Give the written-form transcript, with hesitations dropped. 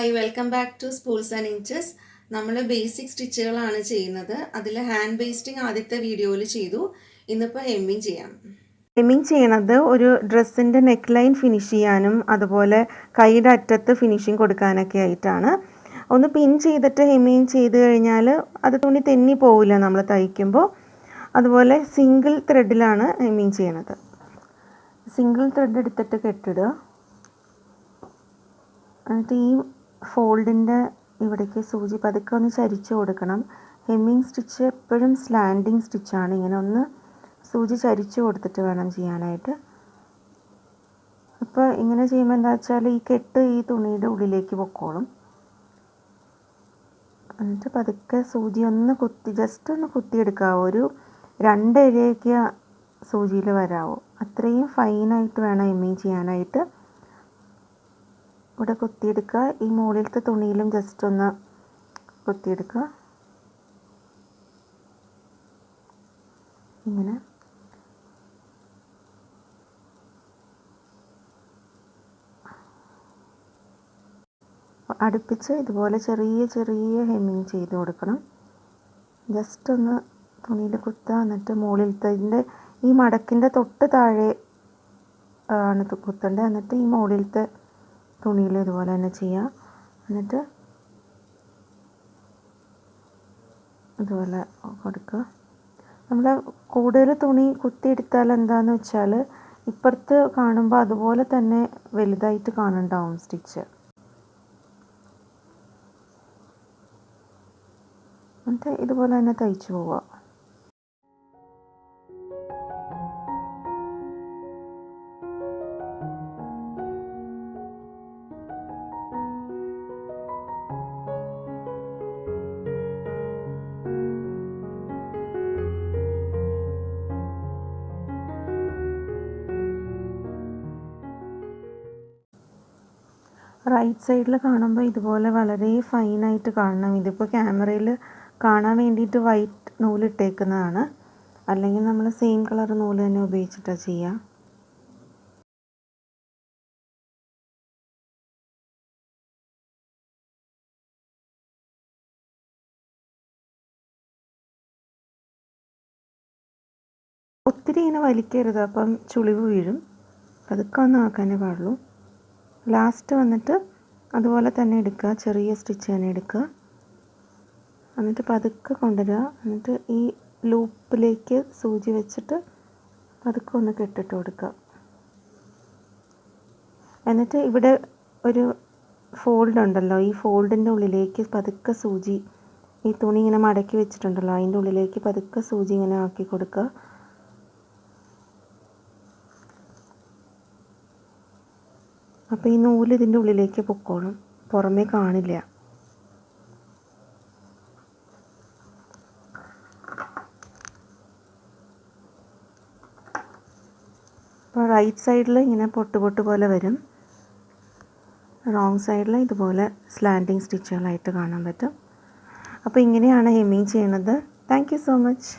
Hi welcome back to spools and inches. നമ്മൾ basic സ്റ്റിച്ചുകളാണ് ചെയ്യുന്നത്. അതിൽ ഹാൻഡ് ബേസ്റ്റിംഗ് ആദ്യത്തെ വീഡിയോയിൽ ചെയ്തു. ഇന്നിപ്പോൾ ഹെമ്മിങ് ചെയ്യാം. ഹെമ്മിങ് ചെയ്യണത് ഒരു ഡ്രസ്സിൻ്റെ നെക്ക് ലൈൻ ഫിനിഷ് ചെയ്യാനും അതുപോലെ കൈയുടെ അറ്റത്ത് ഫിനിഷിങ് കൊടുക്കാനൊക്കെ ആയിട്ടാണ്. ഒന്ന് പിൻ ചെയ്തിട്ട് ഹെമ്മിങ് ചെയ്ത് കഴിഞ്ഞാൽ അത് തുണി തെന്നി പോവില്ല നമ്മൾ തയ്ക്കുമ്പോൾ. അതുപോലെ സിംഗിൾ ത്രെഡിലാണ് ഹെമ്മിങ് ചെയ്യണത്. സിംഗിൾ ത്രെഡ് എടുത്തിട്ട് കെട്ടിടുക. എന്നിട്ട് ഈ ഫോൾഡിൻ്റെ ഇവിടേക്ക് സൂചി പതുക്കെ ഒന്ന് ചരിച്ച് കൊടുക്കണം. ഹെമ്മിങ് സ്റ്റിച്ച് എപ്പോഴും സ്ലാൻഡിങ് സ്റ്റിച്ചാണ്. ഇങ്ങനെ ഒന്ന് സൂചി ചരിച്ച് കൊടുത്തിട്ട് വേണം ചെയ്യാനായിട്ട്. അപ്പോൾ ഇങ്ങനെ ചെയ്യുമ്പോൾ എന്താ വെച്ചാൽ ഈ കെട്ട് ഈ തുണിയുടെ ഉള്ളിലേക്ക് പൊക്കോളും. എന്നിട്ട് പതുക്കെ സൂചി ഒന്ന് കുത്തി ജസ്റ്റ് ഒന്ന് കുത്തിയെടുക്കാവോ. ഒരു 2 ഇഴയൊക്കെ സൂചിയിൽ വരാവോ. അത്രയും ഫൈനായിട്ട് വേണം ഹെമ്മിങ് ചെയ്യാനായിട്ട്. ഇവിടെ കുത്തിയെടുക്കുക. ഈ മുകളിലത്തെ തുണിയിലും ജസ്റ്റ് ഒന്ന് കുത്തിയെടുക്കുക. ഇങ്ങനെ അടുപ്പിച്ച് ഇതുപോലെ ചെറിയ ചെറിയ ഹെമ്മിങ് ചെയ്ത് കൊടുക്കണം. ജസ്റ്റ് ഒന്ന് തുണിയിൽ കുത്തുക. എന്നിട്ട് മുകളിലത്തെ ഇതിൻ്റെ ഈ മടക്കിൻ്റെ തൊട്ട് താഴെ ആണ് കുത്തേണ്ടത്. എന്നിട്ട് ഈ മുകളിലത്തെ തുണിയിൽ ഇതുപോലെ തന്നെ ചെയ്യുക. എന്നിട്ട് ഇതുപോലെ കൊടുക്കുക. നമ്മൾ കൂടുതൽ തുണി കുത്തിയെടുത്താൽ എന്താണെന്ന് വെച്ചാൽ ഇപ്പുറത്ത് കാണുമ്പോൾ അതുപോലെ തന്നെ വലുതായിട്ട് കാണുന്നുണ്ടാവും സ്റ്റിച്ച്. എന്നിട്ട് ഇതുപോലെ തന്നെ തയ്ച്ചു പോവുക. റൈറ്റ് സൈഡിൽ കാണുമ്പോൾ ഇതുപോലെ വളരെ ഫൈനായിട്ട് കാണണം. ഇതിപ്പോൾ ക്യാമറയിൽ കാണാൻ വേണ്ടിയിട്ട് വൈറ്റ് നൂലിട്ടേക്കുന്നതാണ്. അല്ലെങ്കിൽ നമ്മൾ സെയിം കളർ നൂല് തന്നെ ഉപയോഗിച്ചിട്ടാണ് ചെയ്യുക. ഒത്തിരി ഇങ്ങനെ വലിക്കരുത്, അപ്പം ചുളിവ് വീഴും. അതൊക്കെ ഒന്ന് ആക്കാനേ പാടുള്ളൂ. ലാസ്റ്റ് വന്നിട്ട് അതുപോലെ തന്നെ എടുക്കുക. ചെറിയ സ്റ്റിച്ച് തന്നെ എടുക്കുക. എന്നിട്ട് പതുക്കെ കൊണ്ടുവരിക. എന്നിട്ട് ഈ ലൂപ്പിലേക്ക് സൂചി വെച്ചിട്ട് പതുക്കെ ഒന്ന് കെട്ടിട്ട് കൊടുക്കുക. എന്നിട്ട് ഇവിടെ ഒരു ഫോൾഡ് ഉണ്ടല്ലോ, ഈ ഫോൾഡിൻ്റെ ഉള്ളിലേക്ക് പതുക്കെ സൂചി, ഈ തുണി ഇങ്ങനെ മടക്കി വെച്ചിട്ടുണ്ടല്ലോ അതിൻ്റെ ഉള്ളിലേക്ക് പതുക്കെ സൂചി ഇങ്ങനെ ആക്കി കൊടുക്കുക. അപ്പോൾ ഈ നൂല് ഇതിൻ്റെ ഉള്ളിലേക്ക് പൊക്കോളും, പുറമേ കാണില്ല. അപ്പോൾ റൈറ്റ് സൈഡിൽ ഇങ്ങനെ പൊട്ട് പോലെ വരും. റോങ് സൈഡിൽ ഇതുപോലെ സ്ലാൻഡിങ് സ്റ്റിച്ചുകളായിട്ട് കാണാൻ പറ്റും. അപ്പോൾ ഇങ്ങനെയാണ് ഹെമ്മിങ് ചെയ്യണത്. Thank you so much.